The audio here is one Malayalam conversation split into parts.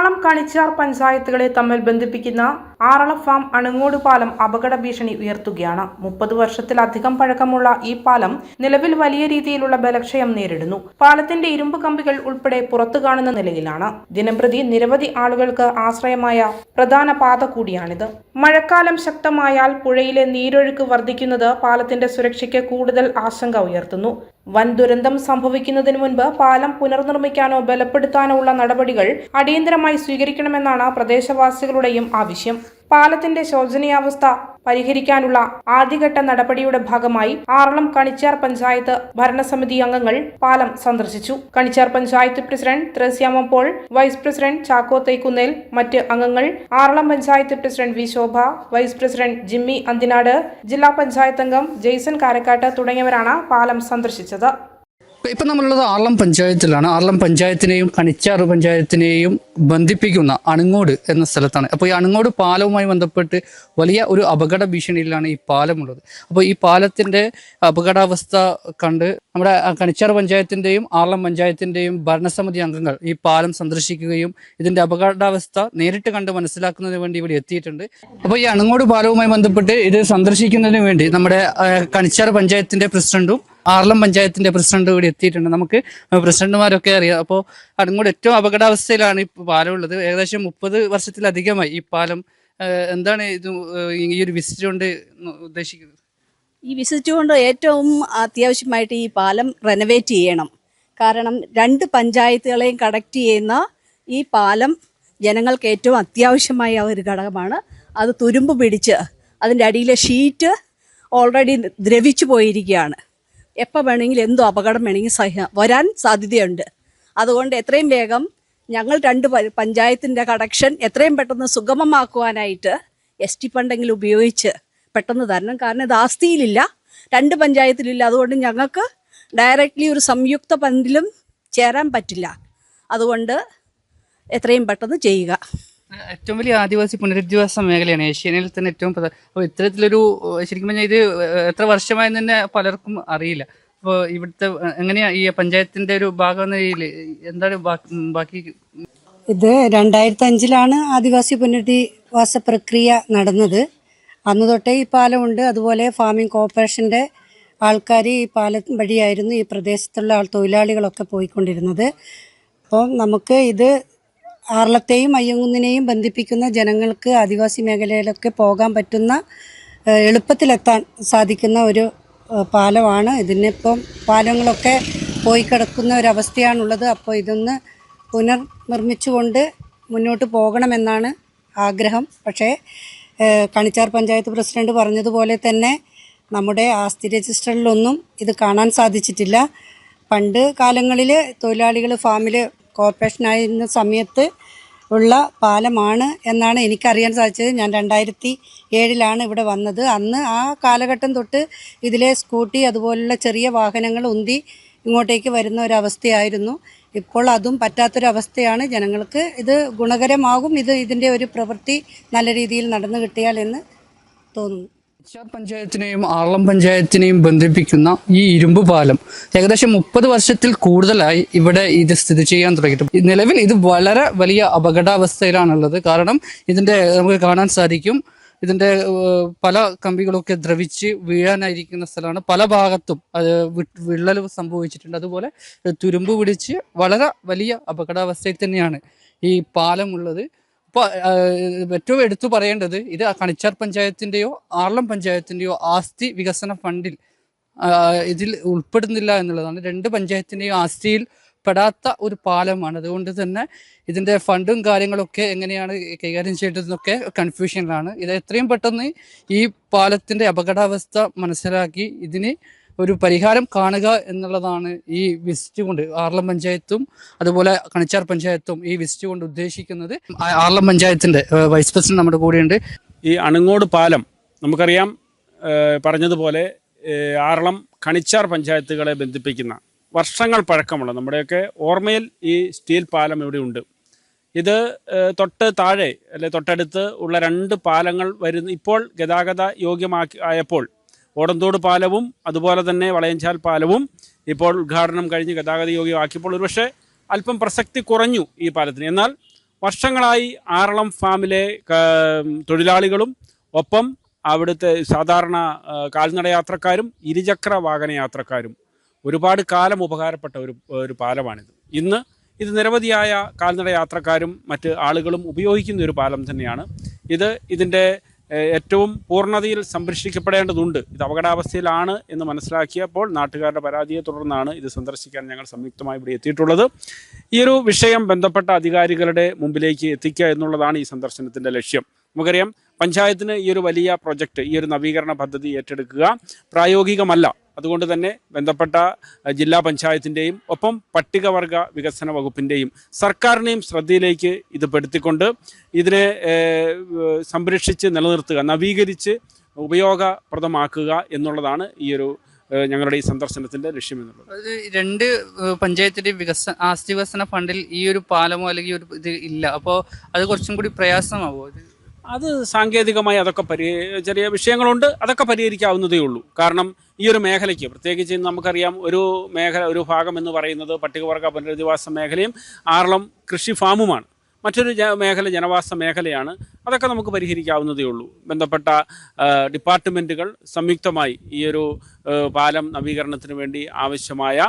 ആറളം കണിച്ചാർ പഞ്ചായത്തുകളെ തമ്മിൽ ബന്ധിപ്പിക്കുന്ന ആറളം ഫാം അണങ്ങോട് പാലം അപകട ഭീഷണി ഉയർത്തുകയാണ്. 30 വർഷത്തിലധികം പഴക്കമുള്ള ഈ പാലം നിലവിൽ വലിയ രീതിയിലുള്ള ബലക്ഷയം നേരിടുന്നു. പാലത്തിന്റെ ഇരുമ്പ് കമ്പികൾ ഉൾപ്പെടെ പുറത്തു കാണുന്ന നിലയിലാണ്. ദിനംപ്രതി നിരവധി ആളുകൾക്ക് ആശ്രയമായ പ്രധാന പാത കൂടിയാണിത്. മഴക്കാലം ശക്തമായാൽ പുഴയിലെ നീരൊഴുക്ക് വർദ്ധിക്കുന്നത് പാലത്തിന്റെ സുരക്ഷയ്ക്ക് കൂടുതൽ ആശങ്ക ഉയർത്തുന്നു. വൻ ദുരന്തം സംഭവിക്കുന്നതിന് മുൻപ് പാലം പുനർനിർമ്മിക്കാനോ ബലപ്പെടുത്താനോ ഉള്ള നടപടികൾ അടിയന്തരമായി സ്വീകരിക്കണമെന്നാണ് പ്രദേശവാസികളുടെയും ആവശ്യം. പാലത്തിന്റെ ശോചനീയാവസ്ഥ പരിഹരിക്കാനുള്ള ആദ്യഘട്ട നടപടിയുടെ ഭാഗമായി ആറളം കണിച്ചാർ പഞ്ചായത്ത് ഭരണസമിതി അംഗങ്ങൾ പാലം സന്ദർശിച്ചു. Kanichar panchayat president Threasiamma Paul, vice president Chacko Thaikkunnel, മറ്റ് അംഗങ്ങൾ Aralam panchayat president V Shobha, vice president Jimmy Anthinad, ജില്ലാ പഞ്ചായത്ത് അംഗം ജെയ്സൺ കാരക്കാട്ട് തുടങ്ങിയവരാണ് പാലം സന്ദർശിച്ചത്. ഇപ്പം നമ്മളുള്ളത് ആറളം പഞ്ചായത്തിലാണ്. ആറളം പഞ്ചായത്തിനെയും കണിച്ചാർ പഞ്ചായത്തിനെയും ബന്ധിപ്പിക്കുന്ന അണങ്ങോട് എന്ന സ്ഥലത്താണ്. അപ്പോൾ ഈ അണങ്ങോട് പാലവുമായി ബന്ധപ്പെട്ട് വലിയ ഒരു അപകട ഭീഷണിയിലാണ് ഈ പാലമുള്ളത്. അപ്പോൾ ഈ പാലത്തിൻ്റെ അപകടാവസ്ഥ കണ്ട് നമ്മുടെ കണിച്ചാർ പഞ്ചായത്തിൻ്റെയും ആറളം പഞ്ചായത്തിൻ്റെയും ഭരണസമിതി അംഗങ്ങൾ ഈ പാലം സന്ദർശിക്കുകയും ഇതിൻ്റെ അപകടാവസ്ഥ നേരിട്ട് കണ്ട് മനസ്സിലാക്കുന്നതിന് വേണ്ടി ഇവിടെ എത്തിയിട്ടുണ്ട്. അപ്പോൾ ഈ അണങ്ങോട് പാലവുമായി ബന്ധപ്പെട്ട് ഇത് സന്ദർശിക്കുന്നതിന് വേണ്ടി നമ്മുടെ കണിച്ചാർ പഞ്ചായത്തിൻ്റെ പ്രസിഡന്റും ആറളം പഞ്ചായത്തിന്റെ പ്രസിഡന്റ് കൂടി എത്തിയിട്ടുണ്ട്. നമുക്ക് പ്രസിഡന്റുമാരൊക്കെ അറിയാം. അപ്പോൾ അങ്ങോട്ട് ഏറ്റവും അപകടാവസ്ഥയിലാണ് ഈ പാലം ഉള്ളത്. ഏകദേശം 30 വർഷത്തിലധികമായി ഈ പാലം. എന്താണ് ഇത് ഈ ഒരു വിസിറ്റ് കൊണ്ട് ഉദ്ദേശിക്കുന്നത്? ഈ വിസിറ്റ് കൊണ്ട് ഏറ്റവും അത്യാവശ്യമായിട്ട് ഈ പാലം റെനോവേറ്റ് ചെയ്യണം. കാരണം 2 പഞ്ചായത്തുകളെയും കണക്ട് ചെയ്യുന്ന ഈ പാലം ജനങ്ങൾക്ക് ഏറ്റവും അത്യാവശ്യമായ ഒരു ഘടകമാണ്. അത് തുരുമ്പ് പിടിച്ച് അതിൻ്റെ അടിയിലെ ഷീറ്റ് ഓൾറെഡി ദ്രവിച്ചു പോയിരിക്കുകയാണ്. എപ്പോൾ വേണമെങ്കിലും എന്തോ അപകടം വേണമെങ്കിൽ വരാൻ സാധ്യതയുണ്ട്. അതുകൊണ്ട് എത്രയും വേഗം ഞങ്ങൾ 2 പഞ്ചായത്തിൻ്റെ കണക്ഷൻ എത്രയും പെട്ടെന്ന് സുഗമമാക്കുവാനായിട്ട് ST ഫണ്ടെങ്കിലും ഉപയോഗിച്ച് പെട്ടെന്ന് തരണം. കാരണം ഇത് ആസ്തിയിലില്ല, 2 പഞ്ചായത്തിലില്ല. അതുകൊണ്ട് ഞങ്ങൾക്ക് ഡയറക്റ്റ്ലി ഒരു സംയുക്ത ഫണ്ടിലും ചേരാൻ പറ്റില്ല. അതുകൊണ്ട് എത്രയും പെട്ടെന്ന് ചെയ്യുക. ഏറ്റവും വലിയ ആദിവാസി പുനരധിവാസ മേഖലയാണ് ഏഷ്യയിൽ തന്നെ ഏറ്റവും അപ്പോൾ ഇത്തരത്തിലൊരു ശരിക്കും പറഞ്ഞാൽ ഇത് എത്ര വർഷമായി തന്നെ പലർക്കും അറിയില്ല. അപ്പോൾ ഇവിടുത്തെ എങ്ങനെയാ ഈ പഞ്ചായത്തിന്റെ ഒരു ഭാഗം എന്ന രീതിയിൽ എന്താണ് ബാക്കി? ഇത് 2005 ആദിവാസി പുനരധിവാസ പ്രക്രിയ നടന്നത്. അന്ന് തൊട്ടേ ഈ പാലമുണ്ട്. അതുപോലെ ഫാമിംഗ് കോർപ്പറേഷൻ്റെ ആൾക്കാർ ഈ പാലം വഴിയായിരുന്നു ഈ പ്രദേശത്തുള്ള തൊഴിലാളികളൊക്കെ പോയിക്കൊണ്ടിരുന്നത്. അപ്പോൾ നമുക്ക് ഇത് ആറളത്തെയും അയ്യങ്കുന്നിനെയും ബന്ധിപ്പിക്കുന്ന ജനങ്ങൾക്ക് ആദിവാസി മേഖലയിലൊക്കെ പോകാൻ പറ്റുന്ന എളുപ്പത്തിലെത്താൻ സാധിക്കുന്ന ഒരു പാലമാണ്. ഇതിനിപ്പം പാലങ്ങളൊക്കെ പോയി കിടക്കുന്ന ഒരവസ്ഥയാണുള്ളത്. അപ്പോൾ ഇതൊന്ന് പുനർനിർമ്മിച്ചുകൊണ്ട് മുന്നോട്ട് പോകണമെന്നാണ് ആഗ്രഹം. പക്ഷേ കണിച്ചാർ പഞ്ചായത്ത് പ്രസിഡന്റ് പറഞ്ഞതുപോലെ തന്നെ നമ്മുടെ ആസ്തി രജിസ്റ്ററിലൊന്നും ഇത് കാണാൻ സാധിച്ചിട്ടില്ല. പണ്ട് കാലങ്ങളിൽ തൊഴിലാളികൾ ഫാമിൽ കോർപ്പറേഷനായിരുന്ന സമയത്ത് ഉള്ള പാലമാണ് എന്നാണ് എനിക്കറിയാൻ സാധിച്ചത്. ഞാൻ 2007 ഇവിടെ വന്നത്. അന്ന് ആ കാലഘട്ടം തൊട്ട് ഇതിലെ സ്കൂട്ടി അതുപോലുള്ള ചെറിയ വാഹനങ്ങൾ ഉന്തി ഇങ്ങോട്ടേക്ക് വരുന്ന ഒരവസ്ഥയായിരുന്നു. ഇപ്പോൾ അതും പറ്റാത്തൊരവസ്ഥയാണ്. ജനങ്ങൾക്ക് ഇത് ഗുണകരമാകും. ഇതിൻ്റെ ഒരു പ്രവൃത്തി നല്ല രീതിയിൽ നടന്നു കിട്ടിയാൽ എന്ന് തോന്നുന്നു. കണിച്ചാർ പഞ്ചായത്തിനെയും ആറളം പഞ്ചായത്തിനെയും ബന്ധിപ്പിക്കുന്ന ഈ ഇരുമ്പ് പാലം ഏകദേശം 30 വർഷത്തിൽ കൂടുതലായി ഇവിടെ ഇത് സ്ഥിതി ചെയ്യാൻ തുടങ്ങിയിട്ട് നിലവിൽ ഇത് വളരെ വലിയ അപകടാവസ്ഥയിലാണുള്ളത്. കാരണം ഇതിൻ്റെ നമുക്ക് കാണാൻ സാധിക്കും, ഇതിൻ്റെ പല കമ്പികളൊക്കെ ദ്രവിച്ച് വീഴാനായിരിക്കുന്ന സ്ഥലമാണ്. പല ഭാഗത്തും വിള്ളൽ സംഭവിച്ചിട്ടുണ്ട്. അതുപോലെ തുരുമ്പ് പിടിച്ച് വളരെ വലിയ അപകടാവസ്ഥയിൽ തന്നെയാണ് ഈ പാലമുള്ളത്. ഇപ്പോൾ ഏറ്റവും എടുത്തു പറയേണ്ടത് ഇത് കണിച്ചാർ പഞ്ചായത്തിൻ്റെയോ ആറളം പഞ്ചായത്തിൻ്റെയോ ആസ്തി വികസന ഫണ്ടിൽ ഇതിൽ ഉൾപ്പെടുന്നില്ല എന്നുള്ളതാണ്. 2 പഞ്ചായത്തിൻ്റെയും ആസ്തിയിൽ പെടാത്ത ഒരു പാലമാണ്. അതുകൊണ്ട് തന്നെ ഇതിൻ്റെ ഫണ്ടും കാര്യങ്ങളൊക്കെ എങ്ങനെയാണ് കൈകാര്യം ചെയ്യേണ്ടതെന്നൊക്കെ കൺഫ്യൂഷനിലാണ്. ഇത് എത്രയും പെട്ടെന്ന് ഈ പാലത്തിൻ്റെ അപകടാവസ്ഥ മനസ്സിലാക്കി ഇതിന് ഒരു പരിഹാരം കാണുക എന്നുള്ളതാണ് ഈ വിസിറ്റ് കൊണ്ട് ആറളം പഞ്ചായത്തും അതുപോലെ കണിച്ചാർ പഞ്ചായത്തും ഈ വിസിറ്റ് കൊണ്ട് ഉദ്ദേശിക്കുന്നത്. ആറളം പഞ്ചായത്തിൻ്റെ വൈസ് പ്രസിഡന്റ് നമ്മുടെ കൂടെയുണ്ട്. ഈ അണങ്ങോട് പാലം നമുക്കറിയാം, പറഞ്ഞതുപോലെ ആറളം കണിച്ചാർ പഞ്ചായത്തുകളെ ബന്ധിപ്പിക്കുന്ന വർഷങ്ങൾ പഴക്കമുള്ള നമ്മുടെയൊക്കെ ഓർമ്മയിൽ ഈ സ്റ്റീൽ പാലം ഇവിടെ ഉണ്ട്. ഇത് തൊട്ട് താഴെ അല്ലെ തൊട്ടടുത്ത് ഉള്ള 2 പാലങ്ങൾ ഇപ്പോൾ ഗതാഗത യോഗ്യമായപ്പോൾ ഓടന്തോട് പാലവും അതുപോലെ തന്നെ വളയഞ്ചാൽ പാലവും ഇപ്പോൾ ഉദ്ഘാടനം കഴിഞ്ഞ് ഗതാഗത യോഗ്യമാക്കിയപ്പോൾ ഒരുപക്ഷെ അല്പം പ്രസക്തി കുറഞ്ഞു ഈ പാലത്തിന്. എന്നാൽ വർഷങ്ങളായി ആറളം ഫാമിലെ തൊഴിലാളികളും ഒപ്പം അവിടുത്തെ സാധാരണ കാൽനട യാത്രക്കാരും ഇരുചക്ര വാഹന യാത്രക്കാരും ഒരുപാട് കാലം ഉപകാരപ്പെട്ട ഒരു പാലമാണിത്. ഇന്ന് ഇത് നിരവധിയായ കാൽനട യാത്രക്കാരും മറ്റ് ആളുകളും ഉപയോഗിക്കുന്ന ഒരു പാലം തന്നെയാണ്. ഇതിൻ്റെ ഏറ്റവും പൂർണ്ണതയിൽ സംരക്ഷിക്കപ്പെടേണ്ടതുണ്ട്. ഇത് അപകടാവസ്ഥയിലാണ് എന്ന് മനസ്സിലാക്കിയപ്പോൾ നാട്ടുകാരുടെ പരാതിയെ തുടർന്നാണ് ഇത് സന്ദർശിക്കാൻ ഞങ്ങൾ സംയുക്തമായി ഇവിടെ എത്തിയിട്ടുള്ളത്. ഈ ഒരു വിഷയം ബന്ധപ്പെട്ട അധികാരികളുടെ മുമ്പിലേക്ക് എത്തിക്കുക എന്നുള്ളതാണ് ഈ സന്ദർശനത്തിൻ്റെ ലക്ഷ്യം. നമുക്കറിയാം, പഞ്ചായത്തിന് ഈ ഒരു വലിയ പ്രൊജക്റ്റ്, ഈ ഒരു നവീകരണ പദ്ധതി ഏറ്റെടുക്കുക പ്രായോഗികമല്ല. അതുകൊണ്ട് തന്നെ ബന്ധപ്പെട്ട ജില്ലാ പഞ്ചായത്തിൻ്റെയും ഒപ്പം പട്ടികവർഗ വികസന വകുപ്പിൻ്റെയും സർക്കാരിനെയും ശ്രദ്ധയിലേക്ക് ഇത് പെടുത്തിക്കൊണ്ട് ഇതിനെ സംരക്ഷിച്ച് നിലനിർത്തുക, നവീകരിച്ച് ഉപയോഗപ്രദമാക്കുക എന്നുള്ളതാണ് ഈ ഒരു ഞങ്ങളുടെ ഈ സന്ദർശനത്തിൻ്റെ ലക്ഷ്യം എന്നുള്ളത്. അത് രണ്ട് പഞ്ചായത്തിൻ്റെ ആസ്തി വികസന ഫണ്ടിൽ ഈ ഒരു പാലമോ അല്ലെങ്കിൽ ഒരു ഇത് ഇല്ല. അപ്പോൾ അത് കുറച്ചും കൂടി പ്രയാസമാവോ? അത് സാങ്കേതികമായി അതൊക്കെ ചെറിയ വിഷയങ്ങളുണ്ട്, അതൊക്കെ പരിഹരിക്കാവുന്നതേ ഉള്ളൂ. കാരണം ഈ ഒരു മേഖലയ്ക്ക് പ്രത്യേകിച്ച് നമുക്കറിയാം, ഒരു ഭാഗം എന്ന് പറയുന്നത് പട്ടികവർഗ പുനരധിവാസ മേഖലയും ആറളം കൃഷി ഫാമുമാണ്. മറ്റൊരു മേഖല ജനവാസ മേഖലയാണ്. അതൊക്കെ നമുക്ക് പരിഹരിക്കാവുന്നതേ ഉള്ളൂ. ബന്ധപ്പെട്ട ഡിപ്പാർട്ട്മെൻറ്റുകൾ സംയുക്തമായി ഈ ഒരു പാലം നവീകരണത്തിന് വേണ്ടി ആവശ്യമായ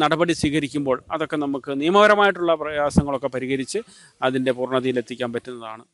നടപടി സ്വീകരിക്കുമ്പോൾ അതൊക്കെ നമുക്ക് നിയമപരമായിട്ടുള്ള പ്രയാസങ്ങളൊക്കെ പരിഹരിച്ച് അതിൻ്റെ പൂർണ്ണതയിലെത്തിക്കാൻ പറ്റുന്നതാണ്.